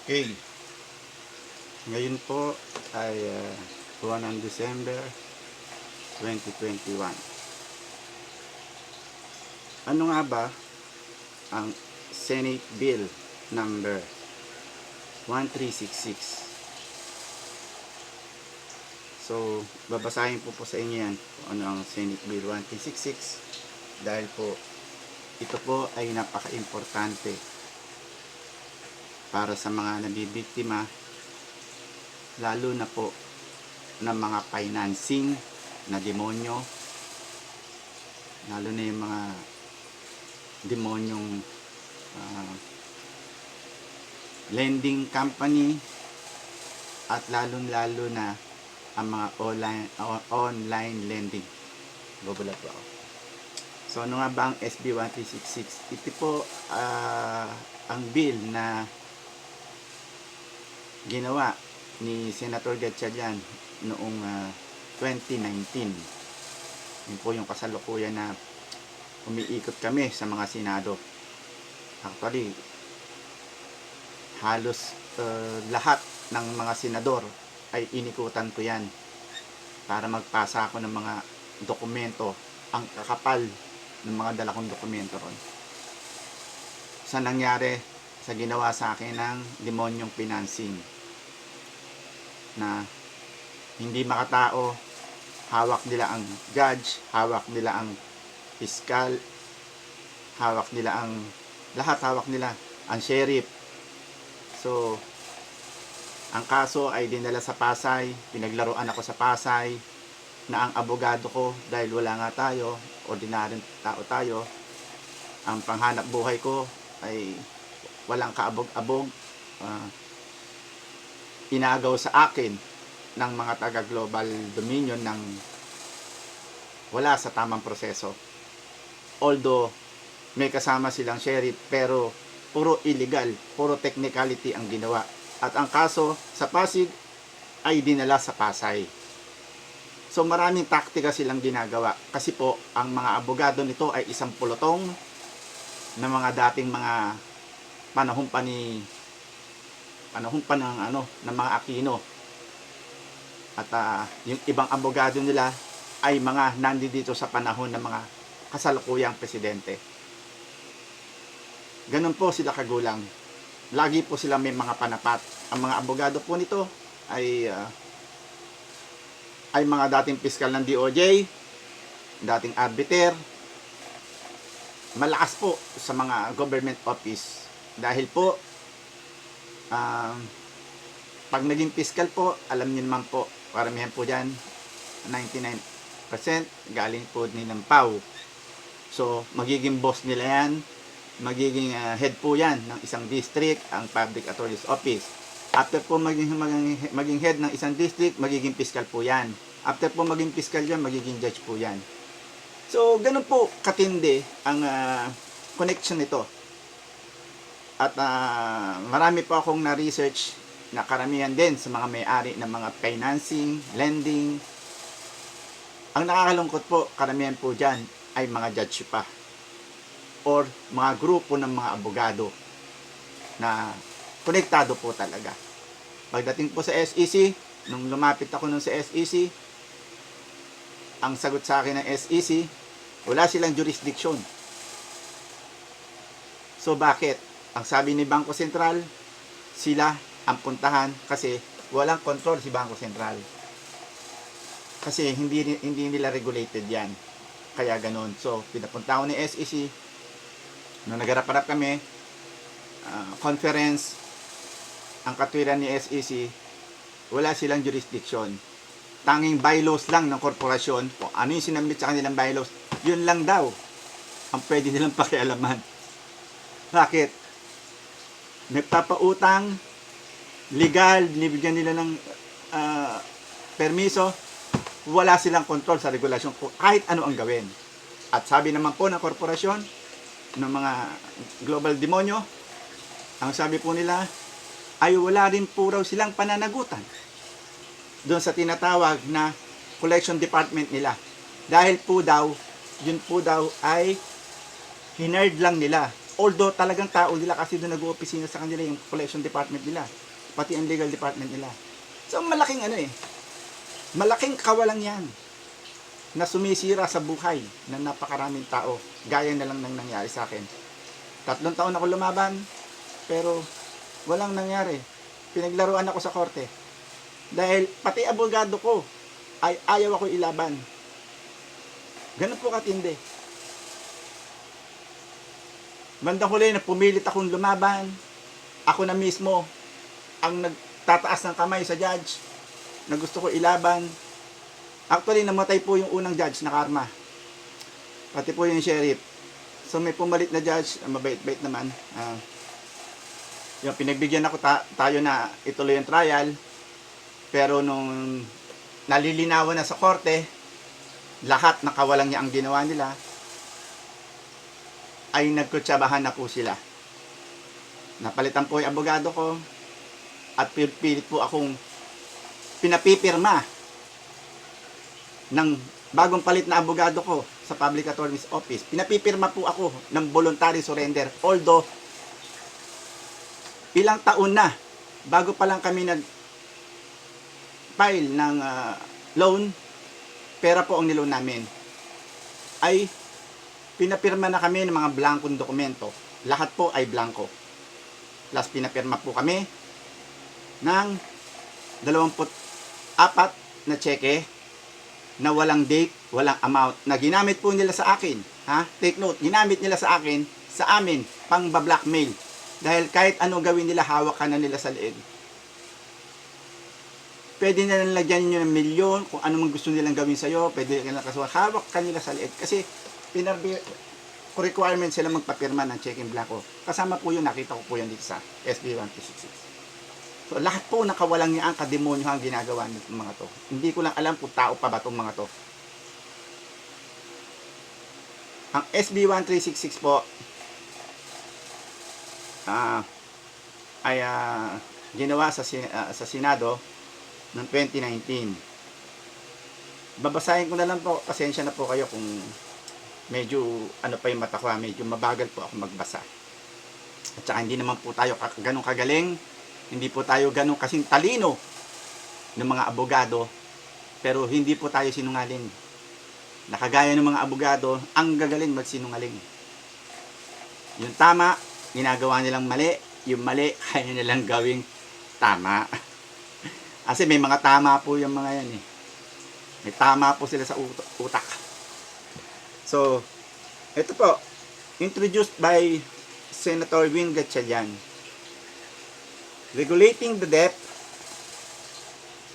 Okay, ngayon po ay buwan ng December 2021. Ano nga ba ang Senate Bill number 1366? So, babasahin po sa inyo yan kung ano ang Senate Bill 1366 dahil po ito po ay napaka-importante para sa mga nabibiktima, lalo na po ng mga financing na demonyo, lalo na yung mga demonyong lending company, at lalo na ang mga online lending. Bubulat po ako. So ano nga ba ang SB 1366? Ito po ang bill na ginawa ni Senator Gatchalian noong 2019. Yun po yung kasalukuyan na umiikot kami sa mga senado. Actually, halos lahat ng mga senador ay inikutan ko yan para magpasa ako ng mga dokumento, ang kakapal ng mga dala kong dokumento ron. Sa nangyari sa ginawa sa akin ng demonyong financing na hindi makatao, hawak nila ang judge, hawak nila ang fiscal, hawak nila ang lahat, hawak nila ang sheriff. So ang kaso ay dinala sa Pasay, pinaglaruan ako sa Pasay, na ang abogado ko, dahil wala nga tayo, ordinaryong tao tayo, ang panghanap buhay ko ay walang kaabog-abog, inagaw sa akin ng mga taga Global Dominion ng wala sa tamang proseso. Although may kasama silang sheriff, pero puro illegal, puro technicality ang ginawa. At ang kaso sa Pasig ay dinala sa Pasay. So maraming taktika silang ginagawa. Kasi po, ang mga abogado nito ay isang pulotong na mga dating mga panahon pa ng mga Aquino. At yung ibang abogado nila ay mga nandito sa panahon ng mga kasalukuyang presidente. Ganun po sila kagulang. Lagi po sila may mga panapat. Ang mga abogado po nito ay mga dating piskal ng DOJ, dating arbiter, malakas po sa mga government office. Dahil po, pag naging piskal po, alam niyo naman po, karamihan po dyan, 99% galing po nilang PAW. So, magiging boss nila yan, magiging head po yan ng isang district, ang Public Attorney's Office. After po maging head ng isang district, magiging fiscal po yan. After po maging fiscal yan, magiging judge po yan. So, ganun po katindi ang connection nito. At marami po akong na-research na karamihan din sa mga may-ari ng mga financing, lending. Ang nakakalungkot po, karamihan po dyan ay mga judge pa, or mga grupo ng mga abogado na konektado po talaga. Pagdating po sa SEC, nung lumapit ako nun sa SEC, ang sagot sa akin ng SEC, wala silang jurisdiction. So bakit? Ang sabi ni Bangko Sentral, sila ang puntahan kasi walang control si Bangko Sentral. Kasi hindi nila regulated yan. Kaya ganun. So pinapunta ako ni SEC, nung nagharap-harap kami, conference, ang katwiran ni SEC, wala silang jurisdiction. Tanging bylaws lang ng korporasyon, kung ano yung sinamit sa kanilang bylaws, yun lang daw ang pwede nilang pakialaman. Bakit? Nagpapautang, legal, binibigyan nila ng permiso, wala silang control sa regulasyon kung kahit ano ang gawin. At sabi naman po ng korporasyon, ng mga global demonyo, ang sabi po nila ay wala rin po raw silang pananagutan doon sa tinatawag na collection department nila. Dahil po daw, yun po daw ay hinard lang nila Although talagang tao nila kasi doon nag-oopisina sa kanila yung collection department nila, pati ang legal department nila. So malaking malaking kawalang yan na sumisira sa buhay ng napakaraming tao, gaya na lang ng nangyari sa akin. 3 taon ako lumaban, pero walang nangyari. Pinaglaruan ako sa korte. Dahil pati abogado ko ay ayaw ako ilaban. Ganun po katindi. Bandang huli na pumilit akong lumaban, ako na mismo ang nagtataas ng kamay sa judge na gusto ko ilaban. Actually, namatay po yung unang judge na karma. Pati po yung sheriff. So may pumalit na judge, mabait-bait naman. Yung pinagbigyan ako tayo na ituloy yung trial. Pero nung nalilinawan na sa korte, lahat nakawalang niya ang ginawa nila, ay nagkutsabahan na po sila. Napalitan po yung abogado ko at pilit po akong pinapipirma ng bagong palit na abogado ko sa Public Attorney's Office. Pinapipirma po ako ng voluntary surrender. Although, ilang taon na, bago pa lang kami nag-file ng loan, pera po ang niloan namin, ay pinapirma na kami ng mga blankong dokumento. Lahat po ay blanco. Plus, pinapirma po kami ng 24 na cheque na walang date, walang amount, na ginamit po nila sa akin. Take note, ginamit nila sa akin, sa amin, pang blackmail. Dahil kahit ano gawin nila, hawak ka na nila sa leeg. Pwede nilang lagyan nyo ng milyon, kung ano man gusto nilang gawin sa'yo, pwede nilang kasuhan, hawak ka nila sa leeg. Kasi, requirement sila magpapirma ng check in blanco. Kasama po yun, nakita ko po yan dito sa SB 1266. So, lahat po nakawalang niya ang kademonyo ang ginagawa ng mga to. Hindi ko lang alam kung tao pa ba itong mga to. Ang SB 1366 po ay ginawa sa Senado noong 2019. Babasahin ko na lang po, pasensya na po kayo kung medyo pa yung mata ko, medyo mabagal po ako magbasa. At saka hindi naman po tayo ganun kagaling, hindi po tayo ganun kasing talino ng mga abogado, pero hindi po tayo sinungaling. Nakagaya ng mga abogado, ang gagaling magsinungaling. Yung tama, ginagawa nilang mali, yung mali, kaya nilang gawing tama. Kasi may mga tama po yung mga yan eh. May tama po sila sa utak. So, ito po, introduced by Senator Win Gatchalian. Regulating the debt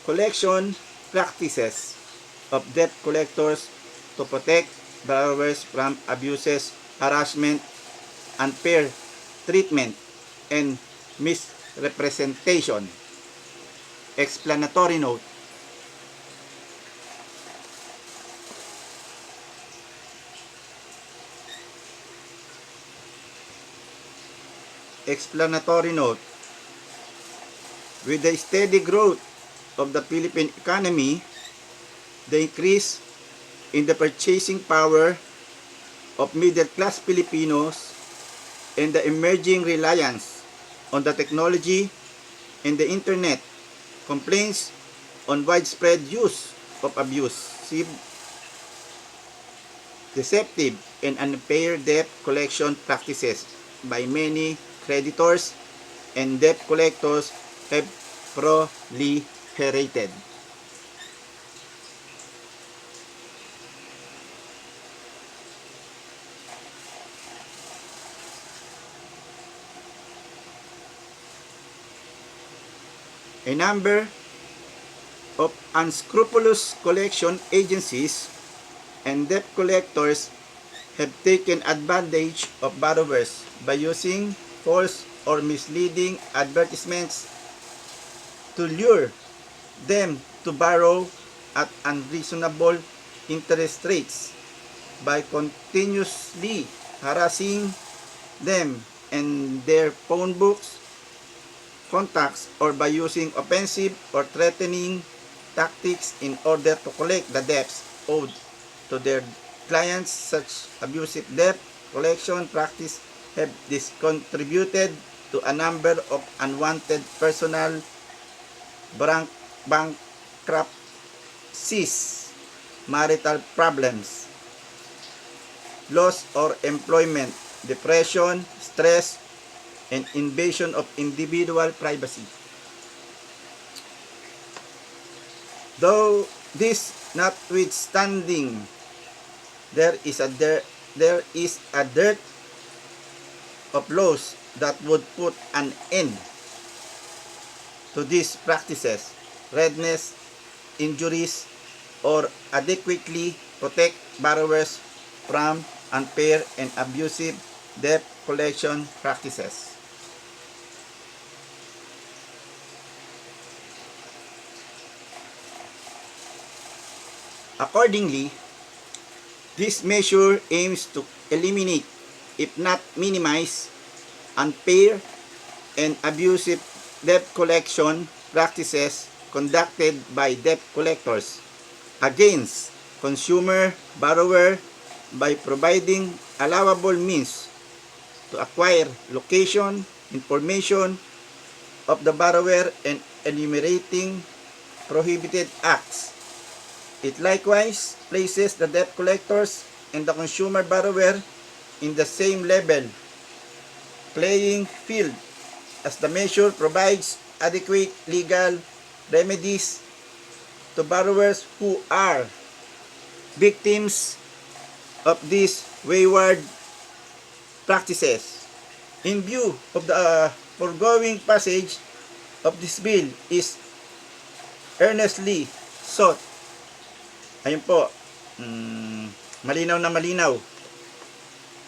collection practices of debt collectors to protect borrowers from abuses, harassment, unfair treatment, and misrepresentation. Explanatory note. Explanatory note. With the steady growth of the Philippine economy, the increase in the purchasing power of middle-class Filipinos, and the emerging reliance on the technology and the internet, complaints on widespread use of abusive, deceptive, and unfair debt collection practices by many creditors and debt collectors have proliferated. A number of unscrupulous collection agencies and debt collectors have taken advantage of borrowers by using false or misleading advertisements to lure them to borrow at unreasonable interest rates by continuously harassing them and their phone books, contacts, or by using offensive or threatening tactics in order to collect the debts owed to their clients. Such abusive debt collection practice have this contributed to a number of unwanted personal bankruptcies, marital problems, loss or employment, depression, stress, and invasion of individual privacy. Though this notwithstanding, there is a dearth of laws that would put an end to these practices, redress injuries, or adequately protect borrowers from unfair and abusive debt collection practices. Accordingly, this measure aims to eliminate, if not minimize, unfair and abusive debt collection practices conducted by debt collectors against consumer borrower by providing allowable means to acquire location information of the borrower and enumerating prohibited acts. It likewise places the debt collectors and the consumer borrower in the same level playing field, as the measure provides adequate legal remedies to borrowers who are victims of these wayward practices. In view of the foregoing passage of this bill is earnestly sought. Ayun po, malinaw na malinaw.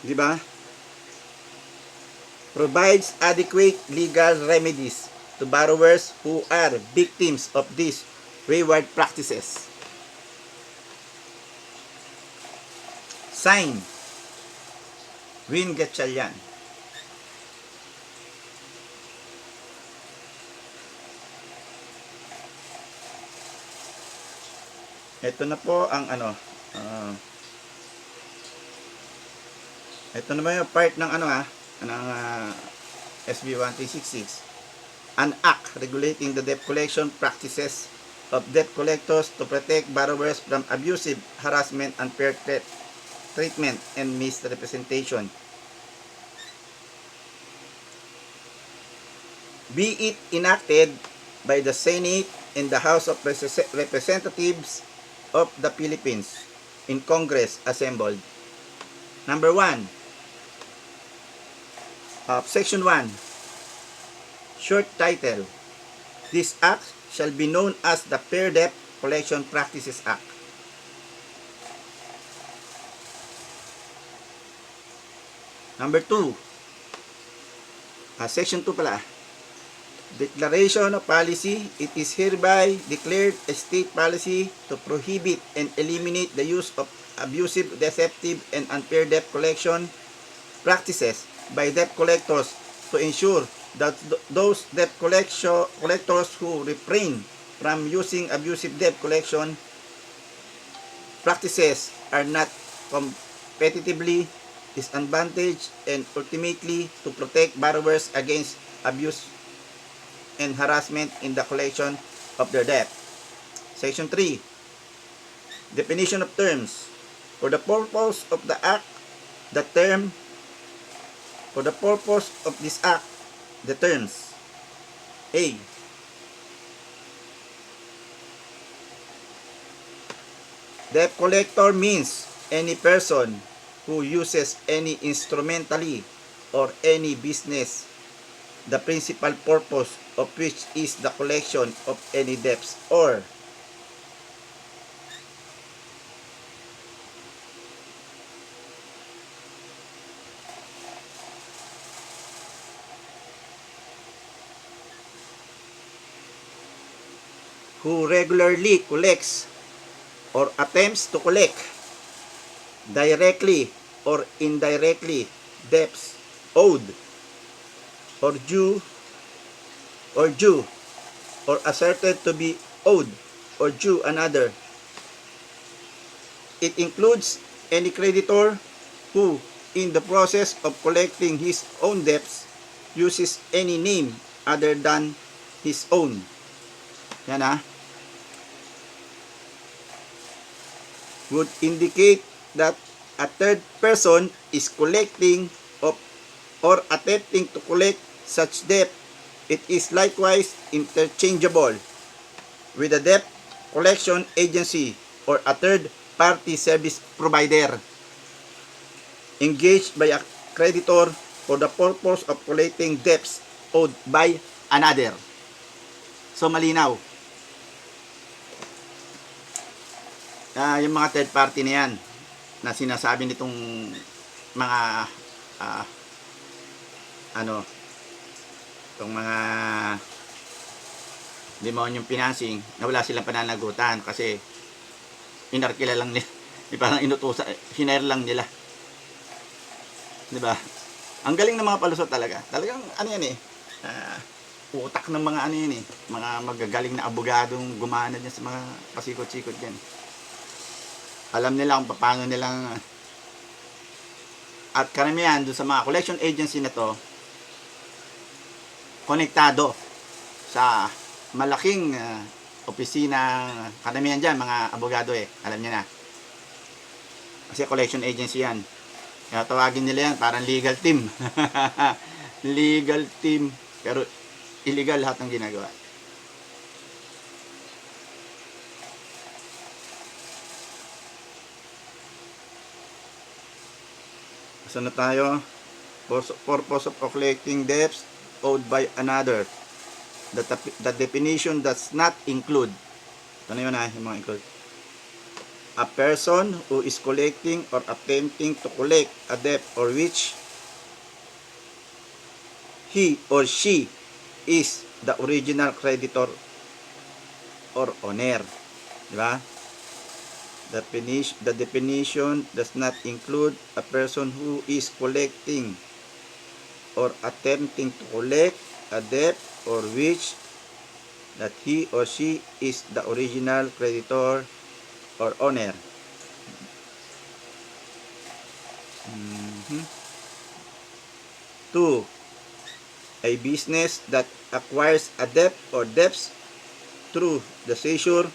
Di ba? Provides adequate legal remedies to borrowers who are victims of these wayward practices. Signed, Win Gatchalian. Ito na po ang ito naman yung part ng ng SB 1366, an act regulating the debt collection practices of debt collectors to protect borrowers from abusive, harassment, unfair treatment, and misrepresentation. Be it enacted by the Senate and the House of Representatives of the Philippines in Congress assembled. Number 1, Section 1, short title, this act shall be known as the Fair Debt Collection Practices Act. Number 2, Section 2 pala, Declaration of Policy, it is hereby declared a state policy to prohibit and eliminate the use of abusive, deceptive, and unfair debt collection practices by debt collectors to ensure that those debt collectors who refrain from using abusive debt collection practices are not competitively disadvantaged, and ultimately to protect borrowers against abuse and harassment in the collection of their debt. Section 3, definition of terms. For the purpose of the act, the term, for the purpose of this act, the terms. A, debt collector means any person who uses any instrumentally or any business, the principal purpose of which is the collection of any debts, or who regularly collects or attempts to collect directly or indirectly debts owed or due or asserted to be owed or due another. It includes any creditor who in the process of collecting his own debts uses any name other than his own. Yan would indicate that a third person is collecting of or attempting to collect such debt. It is likewise interchangeable with a debt collection agency or a third-party service provider engaged by a creditor for the purpose of collecting debts owed by another. So malinaw. Yung mga third party na yan na sinasabi nitong mga itong mga demonyong financing na wala silang pananagutan kasi inarkila lang nila, parang inutusan, hinire lang nila, diba? Ang galing ng mga palusot talaga, talagang yan utak ng mga mga magagaling na abogadong gumana dyan sa mga pasikot-sikot dyan. Alam nila kung paano nilang at karamihan doon sa mga collection agency na to konektado sa malaking opisina, karamihan dyan mga abogado alam niyo na kasi collection agency yan, kaya tawagin nila yan parang legal team. Legal team, pero illegal lahat ng ginagawa. Saan na tayo? Purpose of collecting debts owed by another. The definition does not include. Ito na yun yung mga include. A person who is collecting or attempting to collect a debt or which he or she is the original creditor or owner. Diba? The definition does not include a person who is collecting or attempting to collect a debt or which that he or she is the original creditor or owner. Two, a business that acquires a debt or debts through the seizure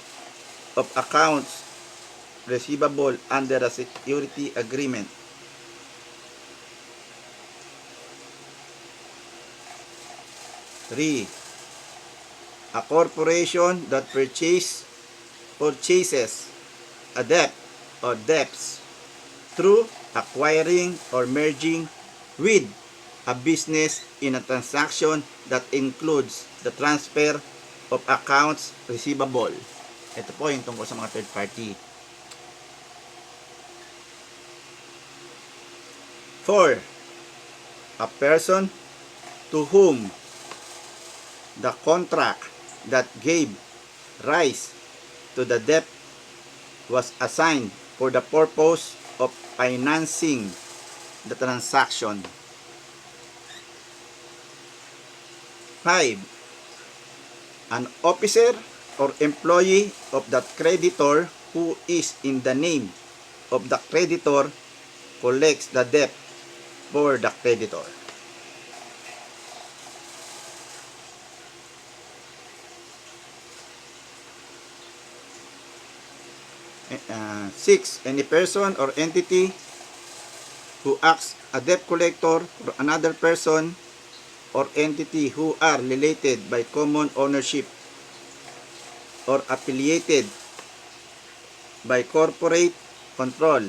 of accounts receivable under a security agreement. Three, a corporation that purchases a debt or debts through acquiring or merging with a business in a transaction that includes the transfer of accounts receivable. Ito po yung tungkol sa mga third party. 4. A person to whom the contract that gave rise to the debt was assigned for the purpose of financing the transaction. 5. An officer or employee of that creditor who is in the name of the creditor collects the debt for the creditor. Six, any person or entity who acts a debt collector for another person or entity who are related by common ownership or affiliated by corporate control.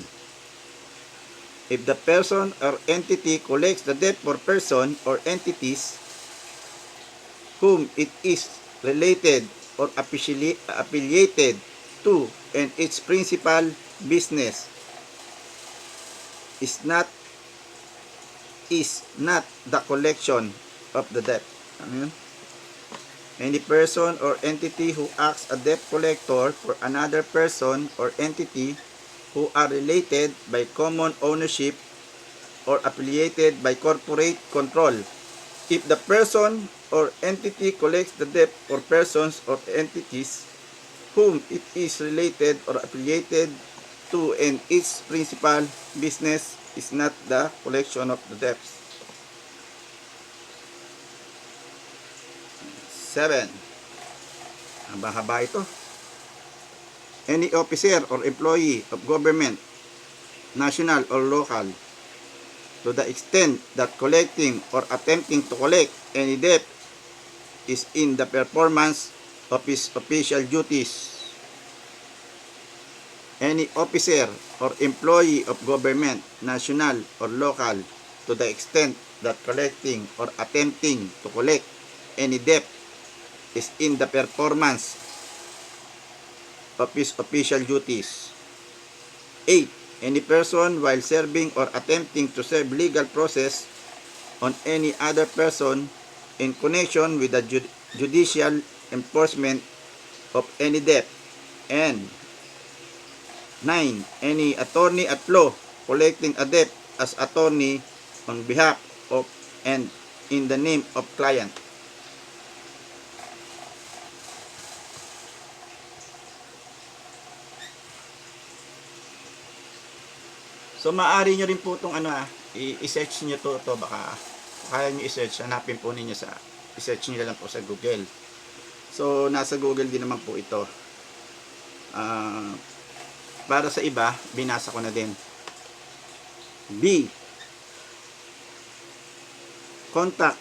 If the person or entity collects the debt for person or entities whom it is related or affiliated to and its principal business is not the collection of the debt. Any person or entity who acts a debt collector for another person or entity who are related by common ownership or affiliated by corporate control. If the person or entity collects the debt for persons or entities whom it is related or affiliated 2. And its principal business is not the collection of the debts. 7. Haba-haba ito. Any officer or employee of government, national or local, to the extent that collecting or attempting to collect any debt is in the performance of his official duties. Any officer or employee of government, national or local, to the extent that collecting or attempting to collect any debt is in the performance of his official duties. 8. Any person while serving or attempting to serve legal process on any other person in connection with the judicial enforcement of any debt. And 9. Any attorney at law collecting a debt as attorney on behalf of and in the name of client. So maaari nyo rin po itong i-search nyo to baka kaya nyo i-search, hanapin po ninyo i-search nyo lang po sa Google. So nasa Google din naman po ito. Para sa iba, binasa ko na din. B. Contact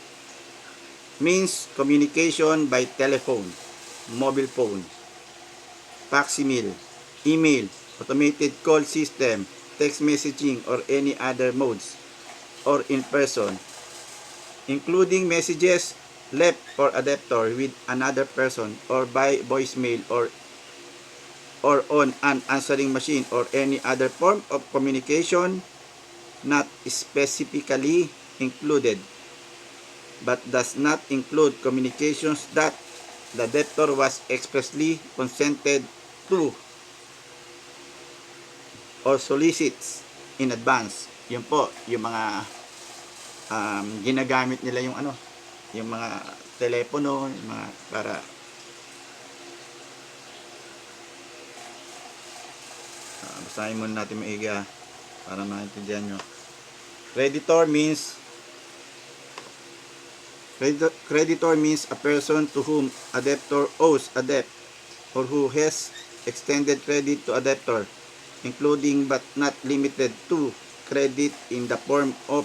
means communication by telephone, mobile phone, facsimile, email, automated call system, text messaging, or any other modes, or in person, including messages left for a debtor with another person, or by voicemail, or on an answering machine, or any other form of communication not specifically included, but does not include communications that the debtor was expressly consented to or solicits in advance. Yun po, yung mga ginagamit nila yung mga telepono, yung mga para basahin muna natin maiga para maintindihan nyo. Creditor means a person to whom a debtor owes a debt or who has extended credit to a debtor, including but not limited to credit in the form of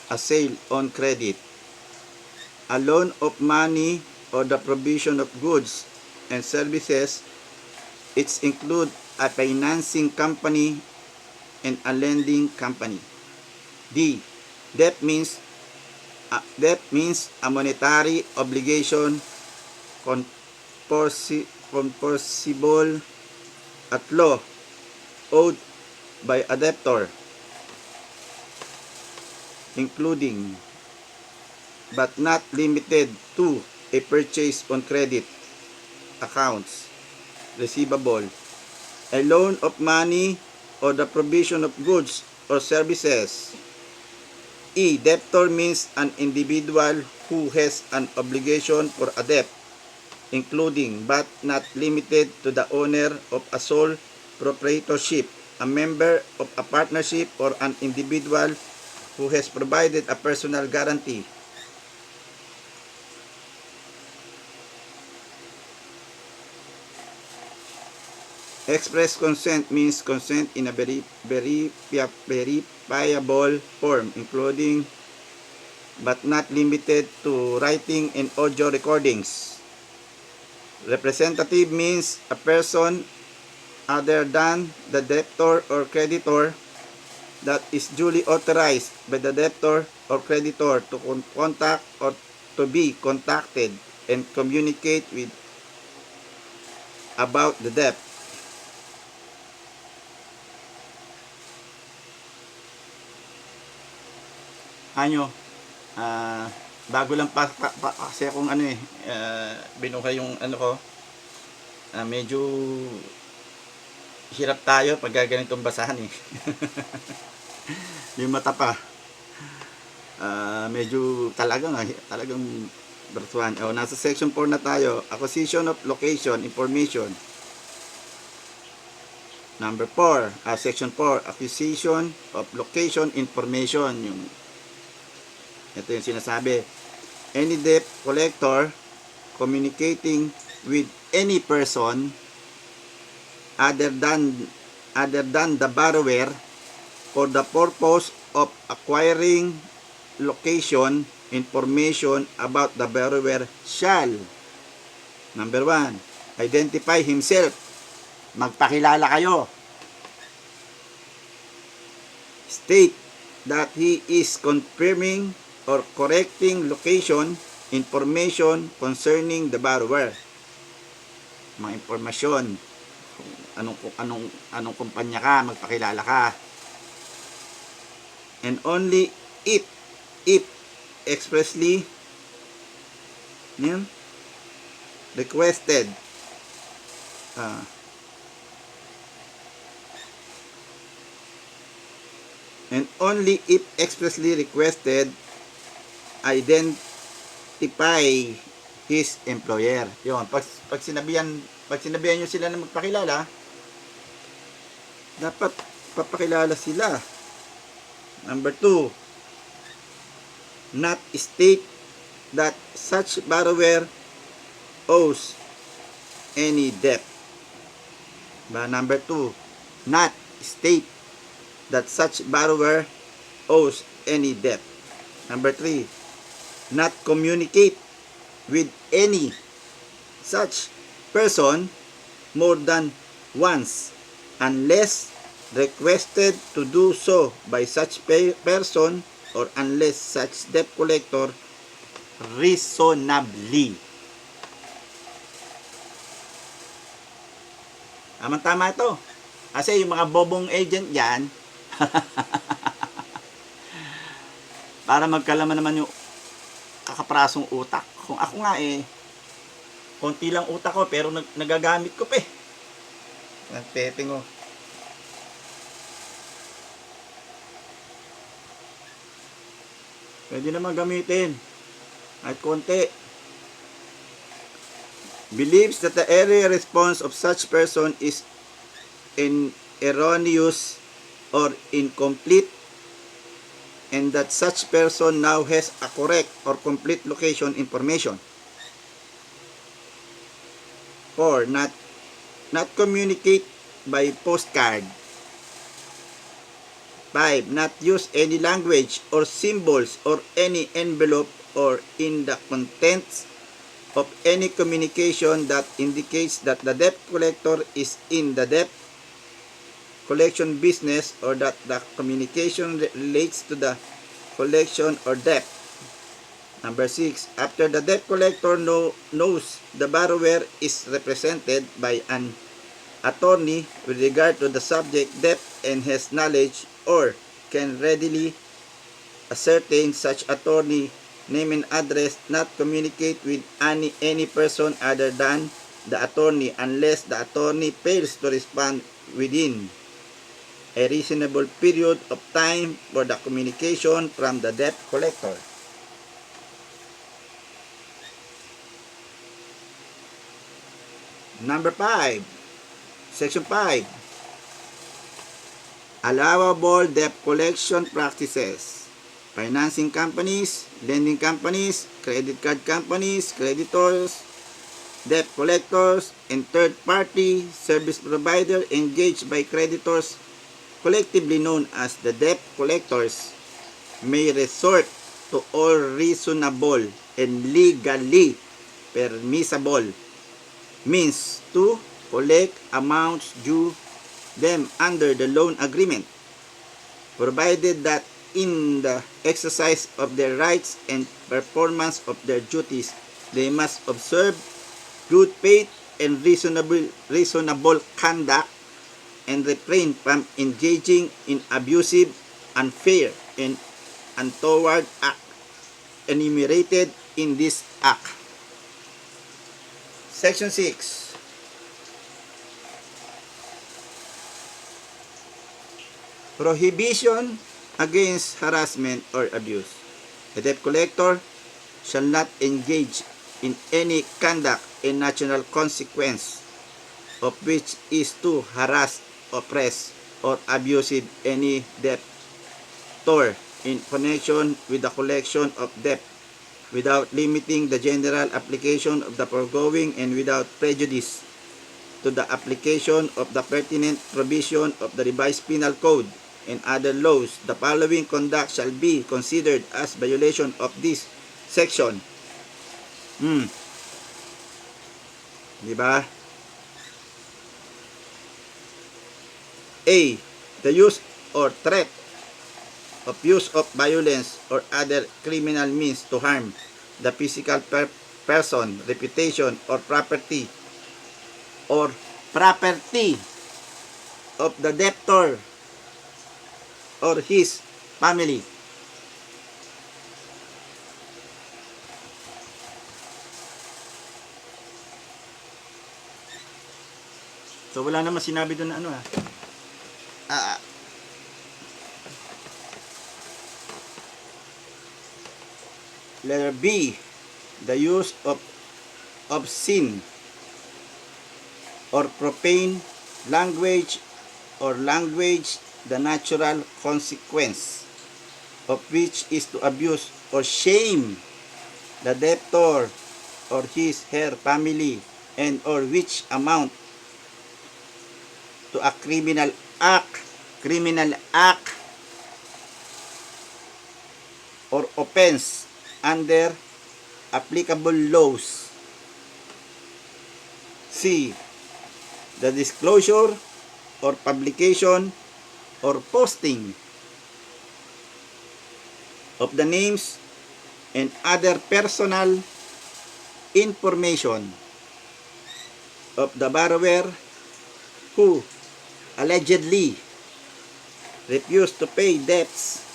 a sale on credit, a loan of money, or the provision of goods and services. It includes a financing company and a lending company. D. Debt means a monetary obligation enforceable at law, owed by a debtor, including but not limited to a purchase on credit, accounts receivable, a loan of money, or the provision of goods or services. E. Debtor means an individual who has an obligation for a debt, including but not limited to the owner of a sole proprietorship, a member of a partnership, or an individual who has provided a personal guarantee. Express consent means consent in a verifiable form, including but not limited to writing and audio recordings. Representative means a person other than the debtor or creditor that is duly authorized by the debtor or creditor to contact or to be contacted and communicate with about the debt. Bago lang kasi akong binuhay yung ko, medyo hirap tayo pag ganitong basahan yung mata pa medyo talagang bertuhan. Nasa section 4 na tayo. Acquisition of location information. Number 4, Section 4, acquisition of location information. Ito yung sinasabi. Any debt collector communicating with any person other than the borrower for the purpose of acquiring location information about the borrower shall, number 1, identify himself. Magpakilala kayo. State that he is confirming or correcting location information concerning the borrower. Mga impormasyon, anong kumpanya ka, magpakilala ka. And only if expressly requested, and only if expressly requested, identify his employer. Yun, pag sinabihan nyo sila na magpakilala, dapat papakilala sila. Number 2, not state that such borrower owes any debt. Number 2, not state that such borrower owes any debt. Number 3, not communicate with any such person more than once unless requested to do so by such person or unless such debt collector reasonably. Tama ito. Kasi yung mga bobong agent yan, para magkalaman naman yung kakaprasong utak. Kung ako nga konti lang utak ko pero nagagamit ko pa Nagpeping oh. Pwede naman gamitin. At konti. Believes that the area response of such person is erroneous or incomplete and that such person now has a correct or complete location information. 4. Not communicate by postcard. 5. Not use any language or symbols or any envelope or in the contents of any communication that indicates that the debt collector is in the debt collection business or that the communication relates to the collection or debt. Number 6. After the debt collector knows the borrower is represented by an attorney with regard to the subject debt and has knowledge or can readily ascertain such attorney name and address, not communicate with any person other than the attorney unless the attorney fails to respond within a reasonable period of time for the communication from the debt collector. Number 5. Section 5. Allowable debt collection practices. Financing companies, lending companies, credit card companies, creditors, debt collectors, and third-party service provider engaged by creditors, collectively known as the debt collectors, may resort to all reasonable and legally permissible means to collect amounts due them under the loan agreement, provided that in the exercise of their rights and performance of their duties, they must observe good faith and reasonable conduct and refrain from engaging in abusive, unfair, and untoward act enumerated in this act. Section 6. Prohibition against harassment or abuse. The debt collector shall not engage in any conduct and natural consequence of which is to harass oppress, or abusive any debtor in connection with the collection of debt, without limiting the general application of the foregoing and without prejudice to the application of the pertinent provision of the revised penal code and other laws, the following conduct shall be considered as violation of this section. Di ba? A. The use or threat of use of violence or other criminal means to harm the physical person, reputation, or property of the debtor or his family. So wala naman sinabi doon na ano Letter B, the use of obscene or profane language or language the natural consequence of which is to abuse or shame the debtor or her family, and or which amount to a criminal act or offense under applicable laws. C. The disclosure or publication or posting of the names and other personal information of the borrower who allegedly refused to pay debts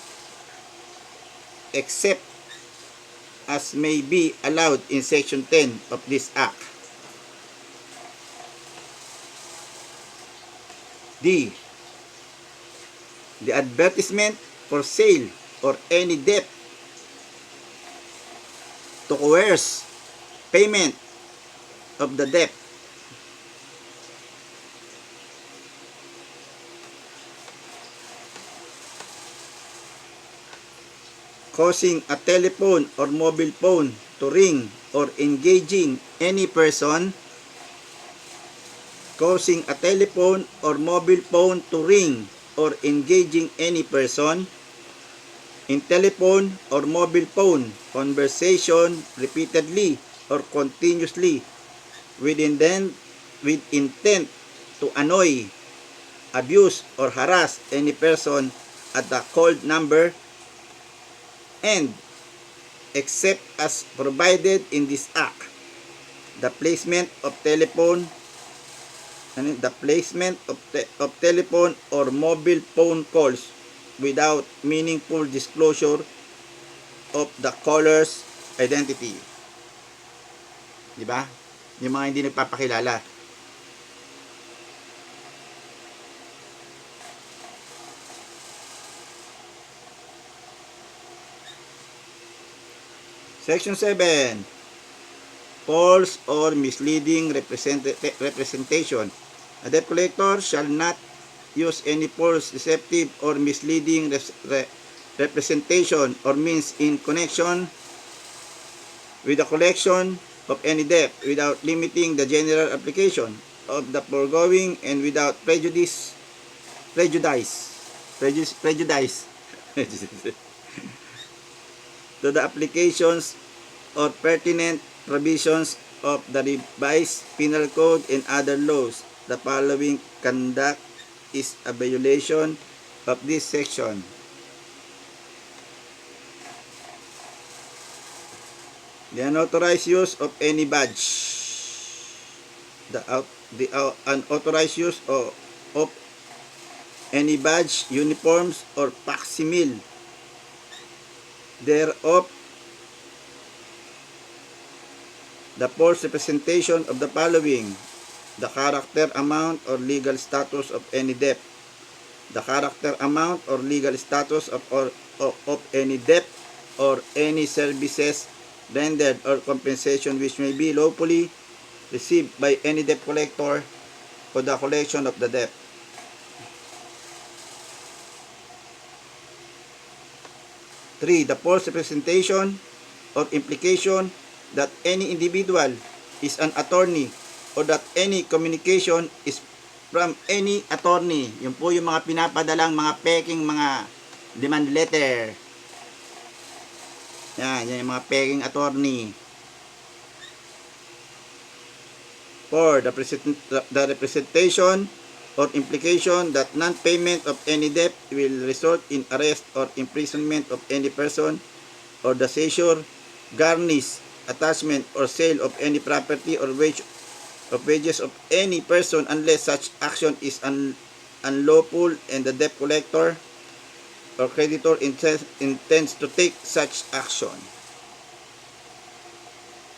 except as may be allowed in Section 10 of this Act. D. The advertisement for sale or any debt to coerce payment of the debt. Causing a telephone or mobile phone to ring or engaging any person. Causing a telephone or mobile phone to ring or engaging any person in telephone or mobile phone conversation repeatedly or continuously with intent to annoy, abuse, or harass any person at the called number, and except as provided in this Act, the placement of telephone or mobile phone calls without meaningful disclosure of the caller's identity. Di ba? Yung mga hindi nagpapakilala. Section 7. False or misleading representation. A debt collector shall not use any false, deceptive, or misleading representation or means in connection with the collection of any debt without limiting the general application of the foregoing and without prejudice to the applications or pertinent provisions of the revised penal code and other laws. The following conduct is a violation of this section. The unauthorized use of any badge. The unauthorized use of any badge, uniforms, or facsimile thereof. The false representation of the following: the character, amount, or legal status of any debt. The character, amount, or legal status of any debt or any services rendered or compensation which may be lawfully received by any debt collector for the collection of the debt. 3. The false representation or implication that any individual is an attorney or that any communication is from any attorney. Yun po yung mga pinapadalang mga peking mga demand letter. Yan yung mga peking attorney. 4. The representation or implication that non-payment of any debt will result in arrest or imprisonment of any person or the seizure, garnish, attachment, or sale of any property or wages of any person unless such action is unlawful and the debt collector or creditor intends to take such action.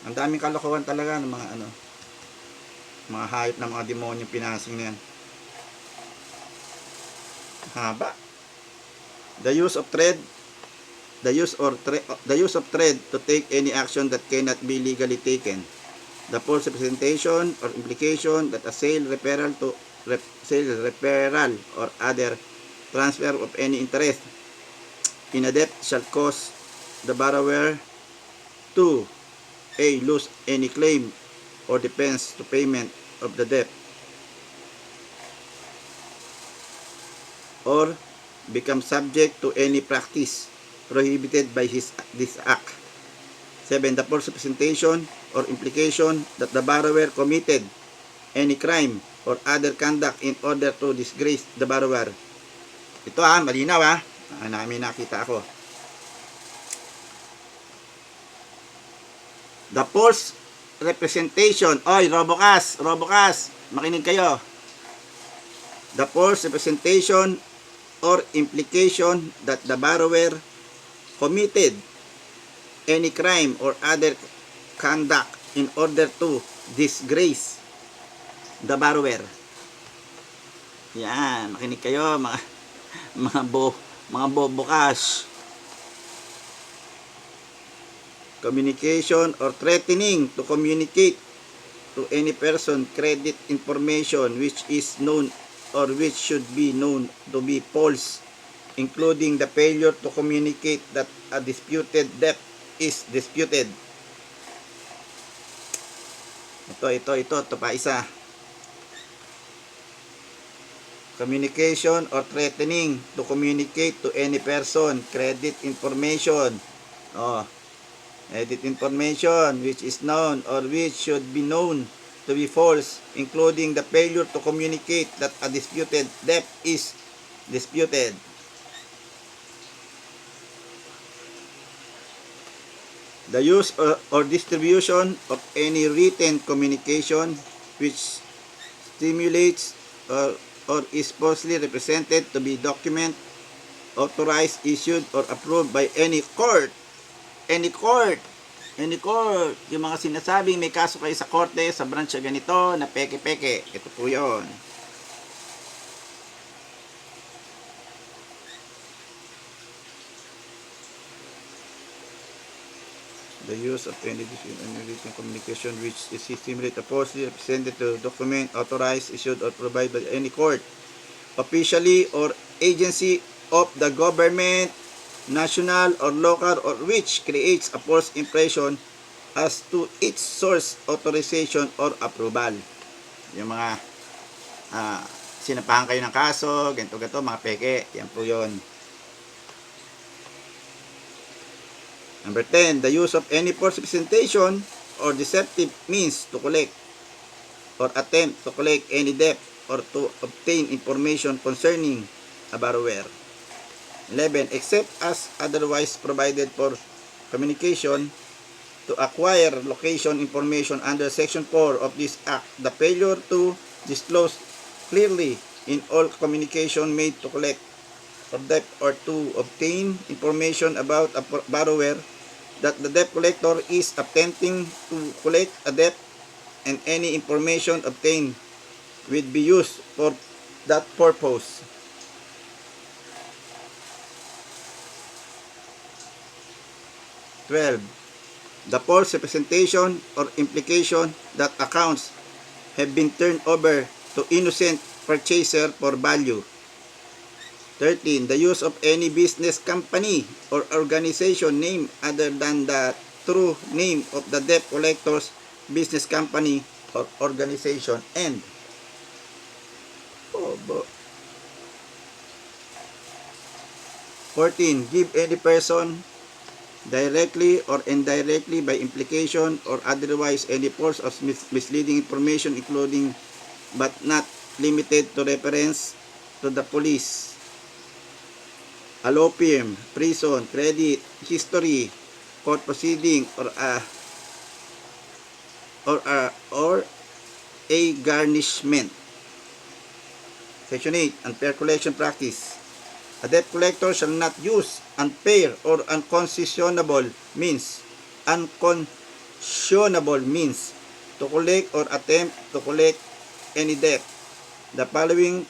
Ang daming kalokohan talaga ng mga mga hayop na mga demonyo pinasing na yan. Haba. The use of threat to take any action that cannot be legally taken. The false representation or implication that a sale, referral or other transfer of any interest in a debt shall cause the borrower to A. Lose any claim or defense to payment of the debt, or become subject to any practice prohibited by this act. 7. The false representation or implication that the borrower committed any crime or other conduct in order to disgrace the borrower. Ito malinaw may nakita ako. The false representation. Oy, Robocas, makinig kayo. The false representation or implication that the borrower committed any crime or other conduct in order to disgrace the borrower. Yan, makinig kayo mga bobokas. Communication or threatening to communicate to any person credit information which is known or which should be known to be false, including the failure to communicate that a disputed debt is disputed. Ito pa isa. Communication or threatening to communicate to any person credit information. Credit information which is known or which should be known to be false, including the failure to communicate that a disputed debt is disputed. The use or distribution of any written communication which stimulates or is falsely represented to be document authorized, issued, or approved by any court. Yung mga sinasabing may kaso kayo sa korte, sa branch ganito, na peke-peke. Ito po yun. The use of any written communication which is stimulate or falsely represented to document authorized, issued, or provided by any court, officially, or agency of the government, national or local, or which creates a false impression as to its source, authorization, or approval. Yung mga sinapahan kayo ng kaso, ganito, mga peke, yan po yun. Number 10, the use of any false representation or deceptive means to collect or attempt to collect any debt or to obtain information concerning a borrower. 11. Except as otherwise provided for communication to acquire location information under Section 4 of this Act, the failure to disclose clearly in all communication made to collect or debt or to obtain information about a borrower that the debt collector is attempting to collect a debt, and any information obtained will be used for that purpose. The false representation or implication that accounts have been turned over to innocent purchaser for value. 13. The use of any business company or organization name other than the true name of the debt collector's business company or organization. And 14. Give any person directly or indirectly by implication or otherwise any force of misleading information including but not limited to reference to the police, a law firm, prison, credit history, court proceeding, or a garnishment. Section 8. Unfair collection practice. A debt collector shall not use unfair or unconscionable means to collect or attempt to collect any debt. The following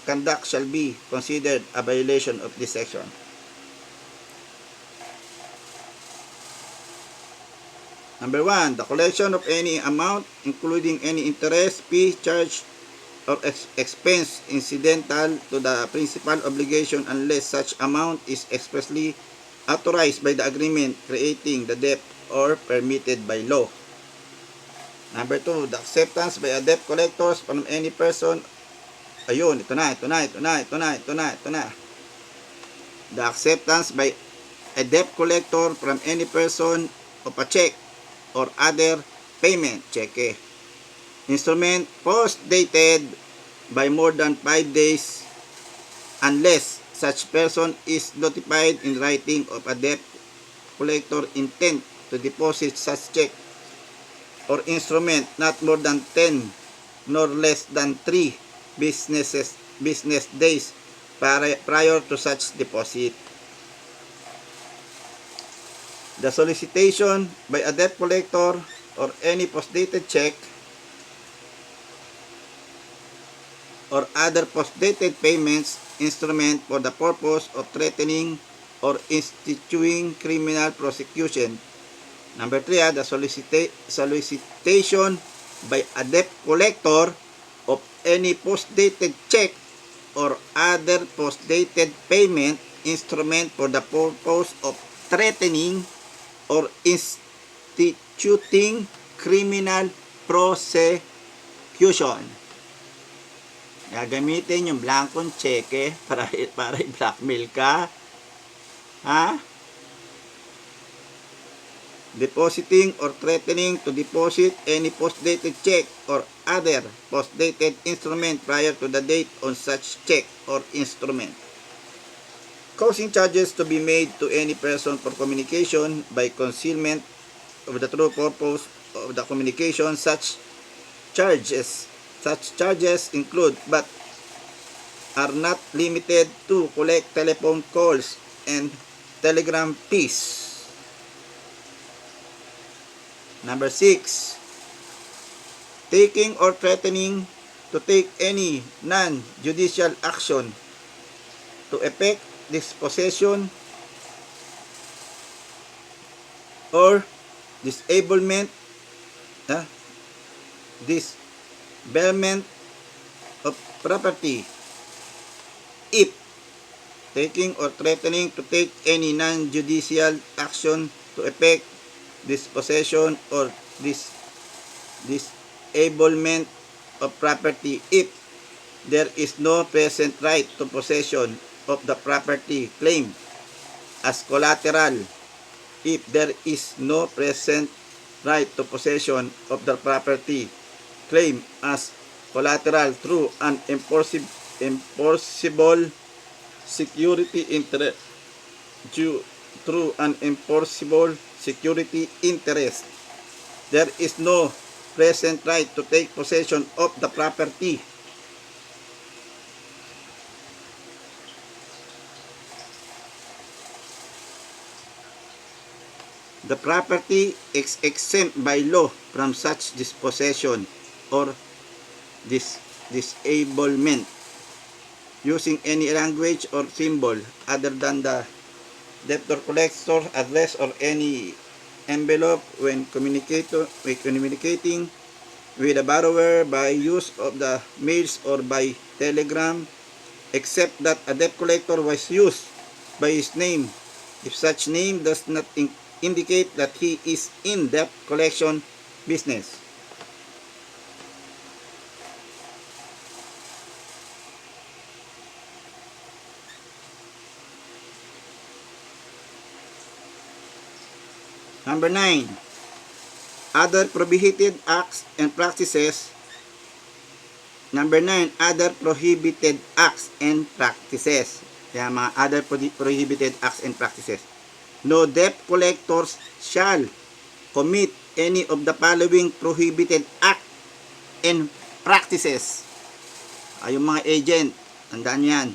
conduct shall be considered a violation of this section. Number 1, the collection of any amount, including any interest, fee, charge, or expense incidental to the principal obligation unless such amount is expressly authorized by the agreement creating the debt or permitted by law. Number 2, the acceptance by a debt collector from any person. Ayun, ito na. The acceptance by a debt collector from any person of a check or other payment, cheque, instrument post-dated by more than 5 days unless such person is notified in writing of a debt collector intent to deposit such check or instrument not more than 10 nor less than 3 business days prior to such deposit. The solicitation by a debt collector or any post-dated check or other post-dated payments instrument for the purpose of threatening or instituting criminal prosecution. Number 3, the solicitation by a debt collector of any post-dated check or other post-dated payment instrument for the purpose of threatening or instituting criminal prosecution. Gagamitin yung blankong cheque para i-blackmail ka. Ha? Depositing or threatening to deposit any post-dated check or other post-dated instrument prior to the date on such check or instrument. Causing charges to be made to any person for communication by concealment of the true purpose of the communication. Such charges include but are not limited to collect telephone calls and telegram fees. Number 6, taking or threatening to take any non-judicial action to effect dispossession or disablement, disablement of property if taking or threatening to take any non-judicial action to effect dispossession or disablement of property if there is no present right to possession of the property claimed as collateral. If there is no present right to possession of the property claimed as collateral through an enforceable security interest, there is no present right to take possession of the property. The property is exempt by law from such dispossession or disablement. Using any language or symbol other than the debtor collector address or any envelope when communicating with the borrower by use of the mails or by telegram except that a debt collector was used by his name if such name does not indicate that he is in debt collection business. Number 9. Other prohibited acts and practices. Number 9. Other prohibited acts and practices. Kaya mga other prohibited acts and practices. No debt collectors shall commit any of the following prohibited act and practices. Yung mga agent, tandaan nyo yan.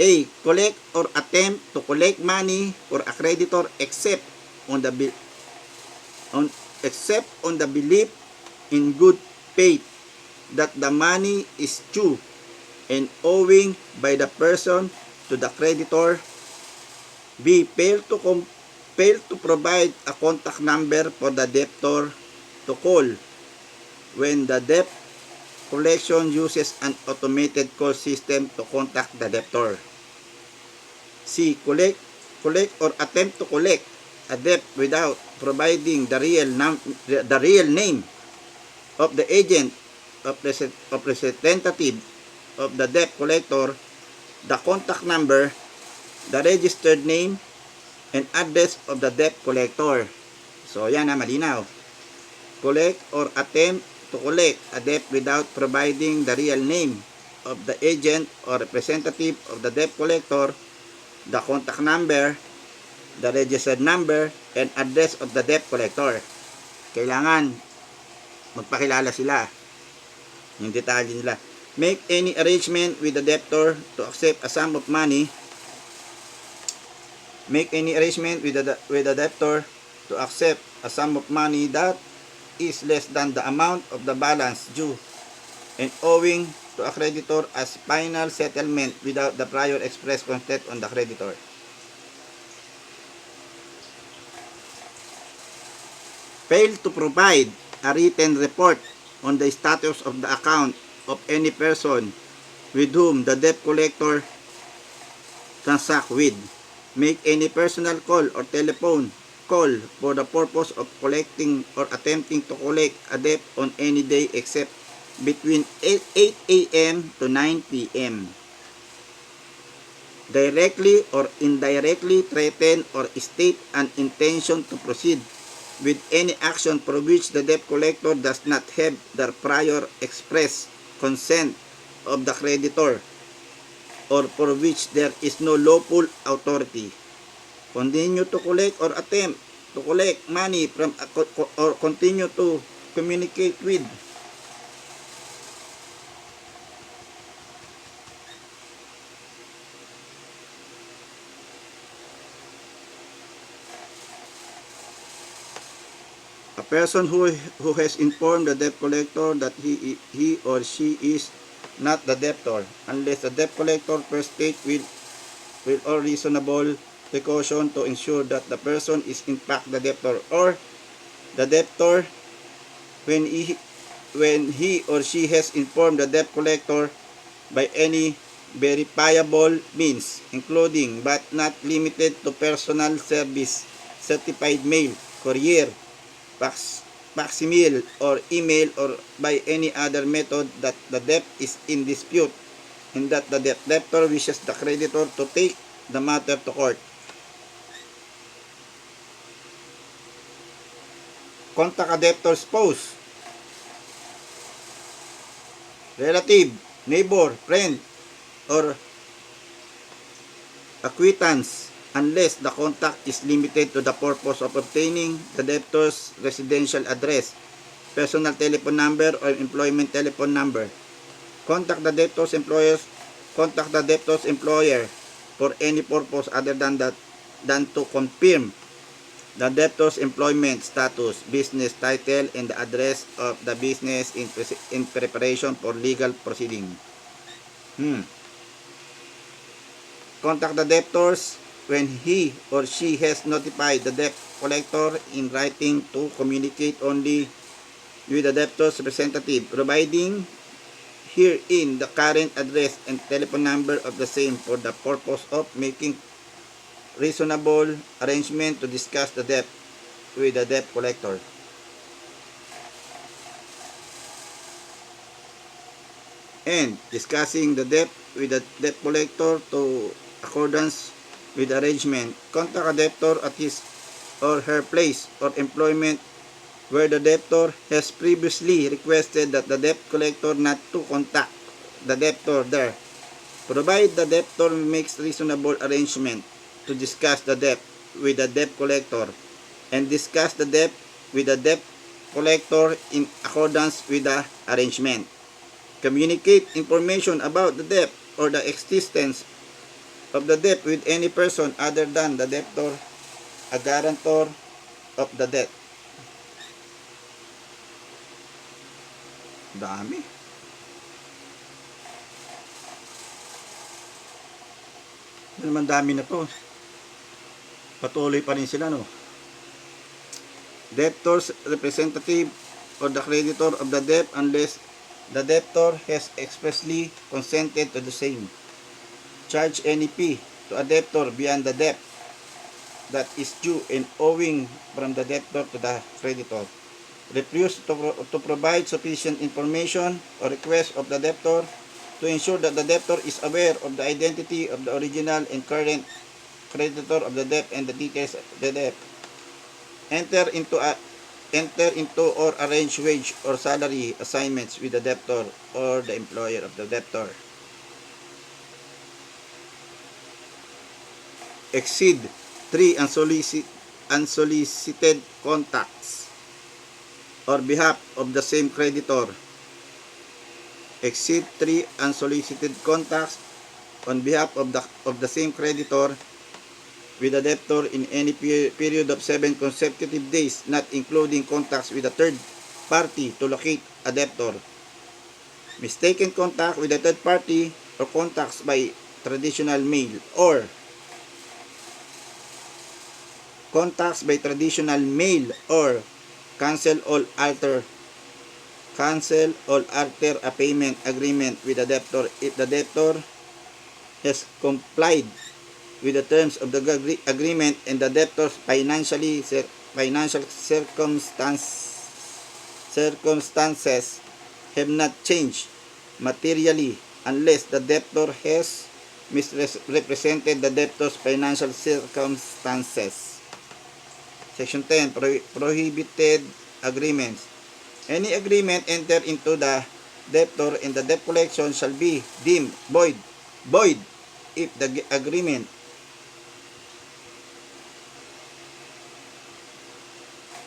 A. Collect or attempt to collect money for a creditor except on the belief in good faith that the money is due and owing by the person to the creditor. B. Fail to provide a contact number for the debtor to call when the debt collection uses an automated call system to contact the debtor. C. Collect or attempt to collect a debt without providing the real name of the agent of representative of the debt collector, the contact number, the registered name, and address of the debt collector. So yan na, malinaw. Collect or attempt to collect a debt without providing the real name of the agent or representative of the debt collector, the contact number, the registered number, and address of the debt collector. Kailangan magpakilala sila. Yung detalye nila. Make any arrangement with the debtor to accept a sum of money. Make any arrangement with the debtor to accept a sum of money that is less than the amount of the balance due and owing to a creditor as final settlement without the prior express consent on the creditor. Fail to provide a written report on the status of the account of any person with whom the debt collector transact with. Make any personal call or telephone call for the purpose of collecting or attempting to collect a debt on any day except between 8 a.m. to 9 p.m. Directly or indirectly threaten or state an intention to proceed with any action for which the debt collector does not have the prior express consent of the creditor or for which there is no lawful authority. Continue to collect or attempt to collect money from or continue to communicate with. A person who has informed the debt collector that he or she is not the debtor, unless the debt collector first take with all reasonable precaution to ensure that the person is in fact the debtor, or the debtor when he or she has informed the debt collector by any verifiable means, including but not limited to personal service, certified mail, courier, facsimile, or email, or by any other method that the debt is in dispute and that the debtor wishes the creditor to take the matter to court. Contact a debtor's spouse, relative, neighbor, friend, or acquaintance unless the contact is limited to the purpose of obtaining the debtor's residential address, personal telephone number, or employment telephone number. Contact the debtor's employer for any purpose other than to confirm the debtor's employment status, business title, and the address of the business in preparation for legal proceeding. Contact the debtors when he or she has notified the debt collector in writing to communicate only with the debtor's representative, providing herein the current address and telephone number of the same for the purpose of making reasonable arrangement to discuss the debt with the debt collector. And discussing the debt with the debt collector to accordance with the arrangement, contact a debtor at his or her place or employment where the debtor has previously requested that the debt collector not to contact the debtor there. Provided the debtor makes reasonable arrangement to discuss the debt with the debt collector and discuss the debt with the debt collector in accordance with the arrangement. Communicate information about the debt or the existence of the debt with any person other than the debtor, a guarantor of the debt. Dami. Ano naman dami na to. Patuloy pa rin sila, no? Debtor's representative or the creditor of the debt unless the debtor has expressly consented to the same. Charge any fee to a debtor beyond the debt that is due and owing from the debtor to the creditor. Refuse to provide sufficient information or request of the debtor to ensure that the debtor is aware of the identity of the original and current creditor of the debt and the details of the debt. Enter into or arrange wage or salary assignments with the debtor or the employer of the debtor. Exceed 3 unsolicited contacts on behalf of the same creditor. Exceed 3 unsolicited contacts on behalf of the same creditor with the debtor in any period of 7 consecutive days, not including contacts with a third party to locate a debtor. Mistaken contact with a third party or contacts by traditional mail or contacts by traditional mail or cancel or alter a payment agreement with the debtor if the debtor has complied with the terms of the agreement and the debtor's financial circumstances have not changed materially unless the debtor has misrepresented the debtor's financial circumstances. Section 10. Prohibited agreements. Any agreement entered into the debtor and the debt collection shall be deemed void if the agreement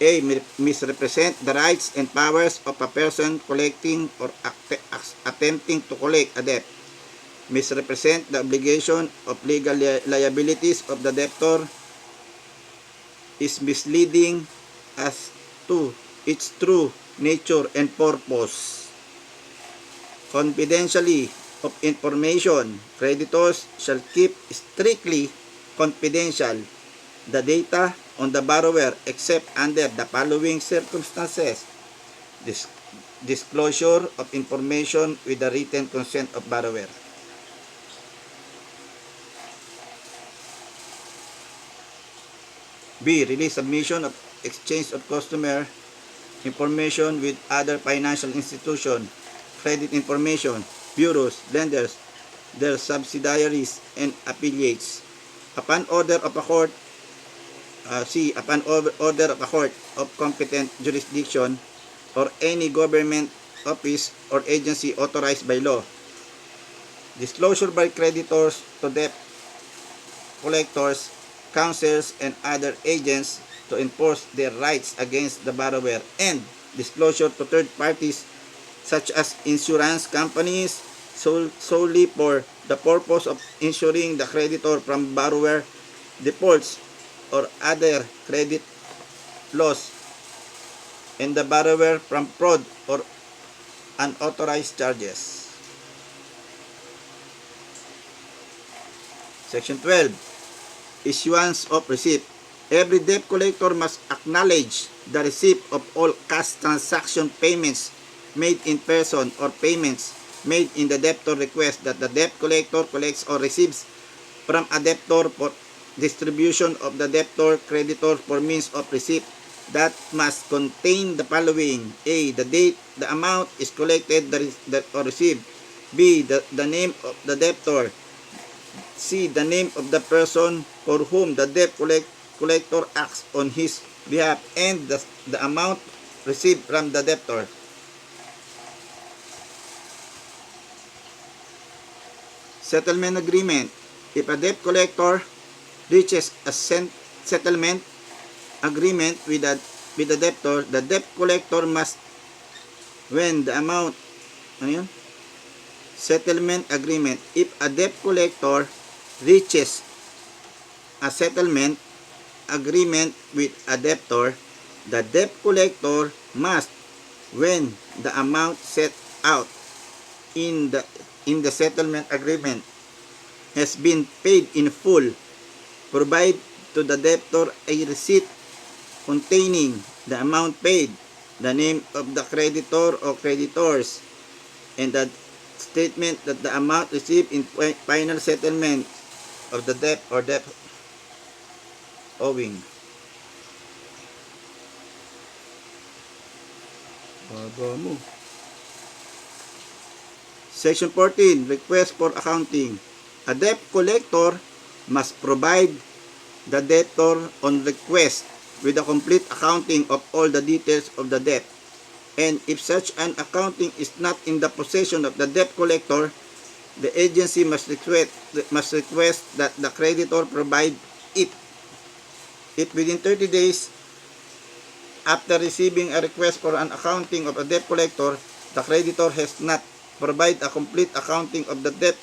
A. Misrepresent the rights and powers of a person collecting or attempting to collect a debt. Misrepresent the obligation of legal liabilities of the debtor. Is misleading as to its true nature and purpose. Confidentially of information, creditors shall keep strictly confidential the data on the borrower except under the following circumstances. Disclosure of information with the written consent of borrower. B. Release submission of exchange of customer information with other financial institution, credit information, bureaus, lenders, their subsidiaries, and affiliates. Upon order of a court, upon order of a court of competent jurisdiction or any government office or agency authorized by law. Disclosure by creditors to debt collectors, counsels, and other agents to enforce their rights against the borrower, and disclosure to third parties such as insurance companies solely for the purpose of insuring the creditor from borrower defaults or other credit loss and the borrower from fraud or unauthorized charges. Section 12. Issuance of receipt. Every debt collector must acknowledge the receipt of all cash transaction payments made in person or payments made in the debtor request that the debt collector collects or receives from a debtor for distribution of the debtor creditor for means of receipt that must contain the following: A. The date the amount is collected or received. B. The name of the debtor. C. The name of the person for whom the debt collector acts on his behalf, and the amount received from the debtor. Settlement agreement. If a debt collector reaches a settlement agreement with the debtor, the debt collector must, when the amount, settlement agreement. If a debt collector reaches a settlement agreement with a debtor, the debt collector must, when the amount set out in the settlement agreement has been paid in full, provide to the debtor a receipt containing the amount paid, the name of the creditor or creditors, and the statement that the amount received in final settlement of the debt or debt owing. Baba mo. Section 14, request for accounting. A debt collector must provide the debtor on request with a complete accounting of all the details of the debt. And if such an accounting is not in the possession of the debt collector, the agency must request that the creditor provide it. If within 30 days after receiving a request for an accounting of a debt collector, the creditor has not provided a complete accounting of the debt,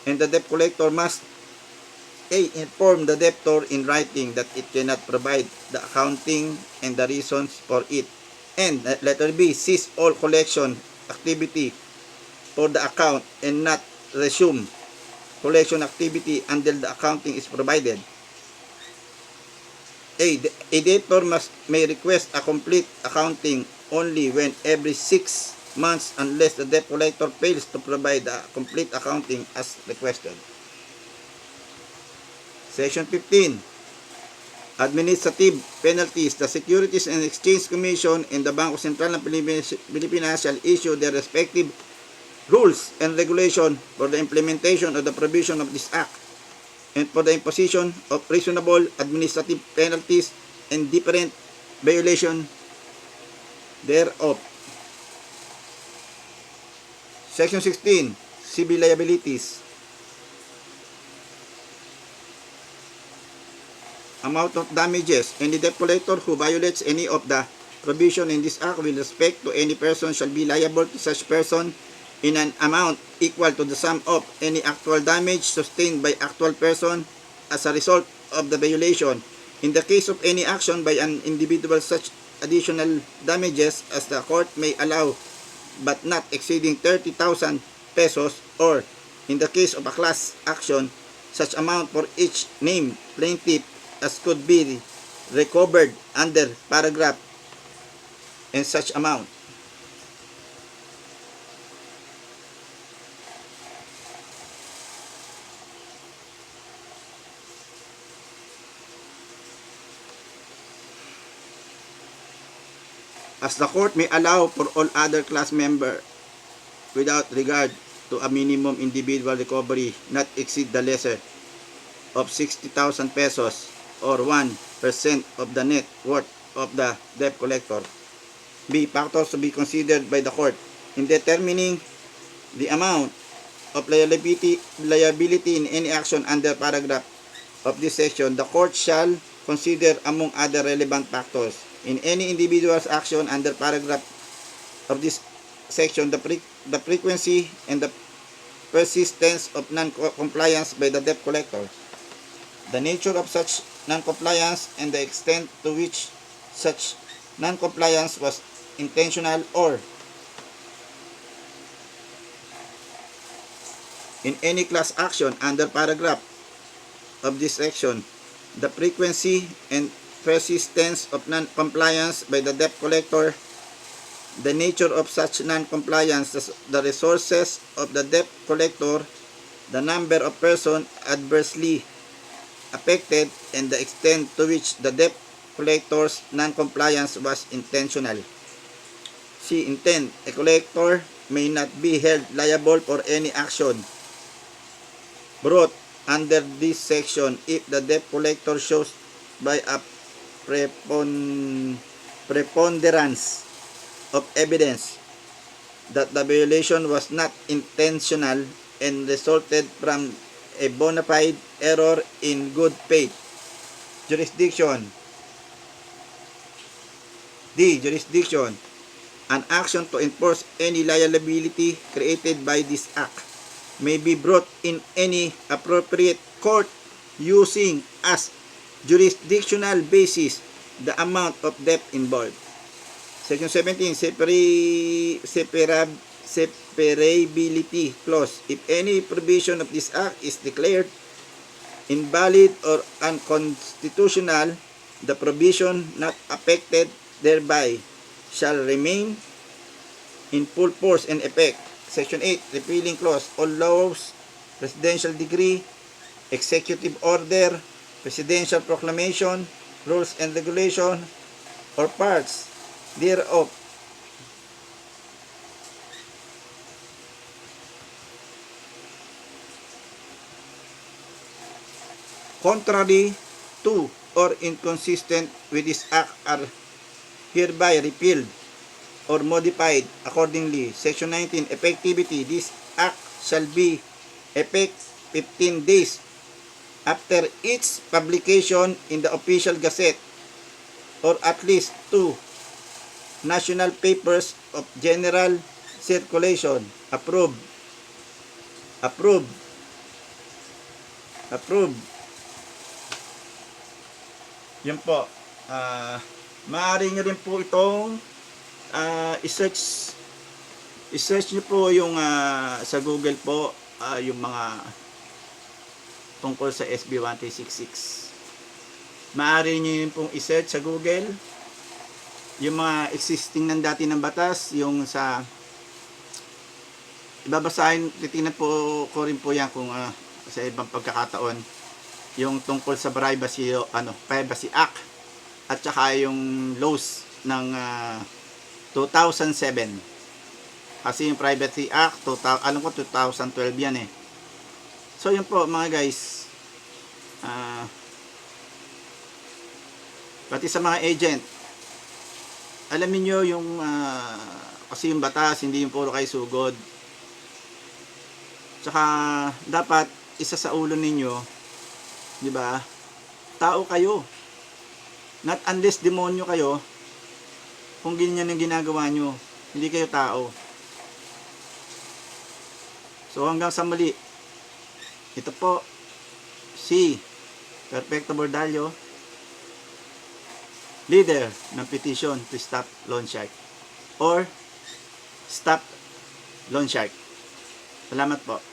and the debt collector must A. Inform the debtor in writing that it cannot provide the accounting and the reasons for it. And letter B. Cease all collection activity for the account and not resume collection activity until the accounting is provided. A debtor may request a complete accounting only when every 6 months unless the debt collector fails to provide a complete accounting as requested. Section 15. Administrative penalties. The Securities and Exchange Commission and the Bangko Sentral ng Pilipinas shall issue their respective rules and regulation for the implementation of the provision of this Act and for the imposition of reasonable administrative penalties and different violation thereof. Section 16. Civil liabilities. Amount of damages. Any debt collector who violates any of the provision in this Act with respect to any person shall be liable to such person in an amount equal to the sum of any actual damage sustained by actual person as a result of the violation. In the case of any action by an individual, such additional damages as the court may allow but not exceeding 30,000 pesos, or in the case of a class action, such amount for each named plaintiff as could be recovered under paragraph and such amount. As the court may allow for all other class member without regard to a minimum individual recovery not exceed the lesser of 60,000 pesos or 1% of the net worth of the debt collector. B. Factors to be considered by the court in determining the amount of liability in any action under paragraph of this section. The court shall consider among other relevant factors in any individual's action under paragraph of this section the frequency and the persistence of non-compliance by the debt collector, the nature of such non-compliance, and the extent to which such non-compliance was intentional, or in any class action under paragraph of this section, the frequency and persistence of non-compliance by the debt collector the nature of such non-compliance, the resources of the debt collector, the number of persons adversely affected, and the extent to which the debt collector's non-compliance was intentional. C. Intent. A collector may not be held liable for any action brought under this section if the debt collector shows by a preponderance of evidence that the violation was not intentional and resulted from a bona fide error in good faith. Jurisdiction. D. Jurisdiction. An action to enforce any liability created by this act may be brought in any appropriate court using as jurisdictional basis the amount of debt involved. Section 17, separability clause. If any provision of this act is declared invalid or unconstitutional, the provision not affected thereby shall remain in full force and effect. Section 8, repealing clause. All laws, presidential decree, executive order, presidential proclamation, rules and regulation, or parts thereof contrary to or inconsistent with this act are hereby repealed or modified accordingly. Section 19, effectivity. This act shall be effect 15 days after its publication in the official gazette or at least 2 national papers of general circulation. Approved. Yun po. Maaari nyo rin po itong i-search nyo po yung sa Google po yung mga tungkol sa SB 1366. Maaari nyo yun pong i-search sa Google yung mga existing ng dati ng batas, yung sa ibabasahin, titingnan po ko rin po yan kung sa ibang pagkakataon yung tungkol sa Privacy Act at saka yung laws ng 2007. Kasi yung Privacy Act, alam ko 2012 yan eh. So yun po mga guys, pati sa mga agent, alamin nyo yung kasi yung batas, hindi yung puro kayo sugod. Tsaka dapat isa sa ulo ninyo, di ba? Tao kayo. Not unless demonyo kayo, kung ganyan yung ginagawa nyo, hindi kayo tao. So hanggang sa muli, ito po si Perfecto Bordallo, leader ng petition to stop loan shark or stop loan shark. Salamat po.